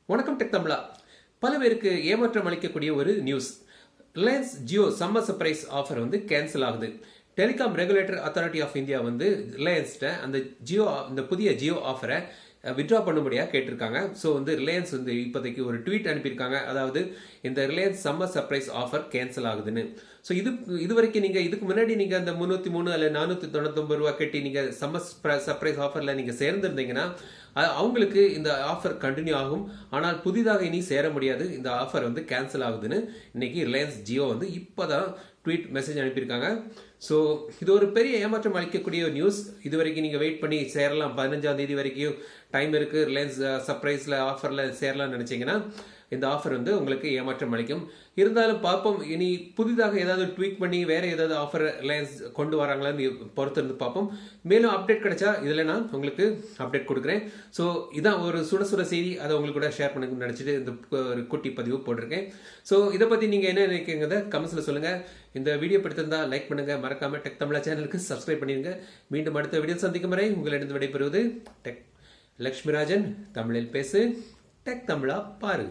வணக்கம் டெக் தமிழா. பல பேருக்கு ஏமாற்றம் அளிக்கக்கூடிய ஒரு news. Reliance Jio summer surprise offer வந்து கேன்சல் ஆகுது. Telecom regulator authority of India வந்து ரிலையன்ஸ்ட அந்த இந்த புதிய ஜியோ ஆஃபரை வித்ட்ரா பண்ணும்படியாக கேட்டிருக்காங்க. ஸோ வந்து ரிலையன்ஸ் வந்து இப்போதைக்கு ஒரு ட்வீட் அனுப்பியிருக்காங்க. அதாவது இந்த Reliance summer surprise offer cancel ஆகுதுன்னு. ஸோ இது வரைக்கும் நீங்கள் இதுக்கு முன்னாடி நீங்கள் அந்த 303 அல்ல 499 ரூபா கட்டி நீங்கள் சம்மர் சர்ப்ரைஸ் ஆஃபரில் நீங்கள் சேர்ந்துருந்தீங்கன்னா அவங்களுக்கு இந்த ஆஃபர் கண்டினியூ ஆகும். ஆனால் புதிதாக இனி சேர முடியாது. இந்த ஆஃபர் வந்து கேன்சல் ஆகுதுன்னு இன்னைக்கு ரிலையன்ஸ் ஜியோ வந்து இப்போதான் ட்வீட் மெசேஜ் அனுப்பியிருக்காங்க. ஸோ இது ஒரு பெரிய ஏமாற்றம் அளிக்கக்கூடிய நியூஸ். இது வரைக்கும் நீங்கள் வெயிட் பண்ணி சேரலாம். 15ஆம் தேதி வரைக்கும் டைம் இருக்கு. ரிலையன்ஸ் சர்ப்ரைஸில் ஆஃபரில் சேரலாம்னு நினைச்சீங்கன்னா இந்த ஆஃபர் வந்து உங்களுக்கு ஏமாற்றம் அளிக்கும். இருந்தாலும் பார்ப்போம், இனி புதிதாக ஏதாவது ட்வீட் பண்ணி வேற ஏதாவது ஆஃபர் ரிலையன்ஸ் கொண்டு வராங்களான்னு பொறுத்து இருந்து பார்ப்போம். மேலும் அப்டேட் கிடைச்சா இதில் நான் உங்களுக்கு அப்டேட் கொடுக்குறேன். ஸோ இதான் ஒரு சுட செய்தி, அதை உங்களுக்கு கூட ஷேர் பண்ணணும்னு நினச்சிட்டு இந்த ஒரு குட்டி பதிவு போட்டிருக்கேன். ஸோ இதை பற்றி நீங்கள் என்ன நினைக்கிறீங்க கமெண்ட்ஸில் சொல்லுங்கள். இந்த வீடியோ பிடித்திருந்தா லைக் பண்ணுங்கள். மறக்காம டெக் தமிழா சேனலுக்கு சப்ஸ்கிரைப் பண்ணிடுங்க. மீண்டும் அடுத்த வீடியோ சந்திக்கும் வரை உங்களிடம் விடைபெறுவது டெக் லக்ஷ்மிராஜன். தமிழில் பேசு, டெக் தமிழா பாரு.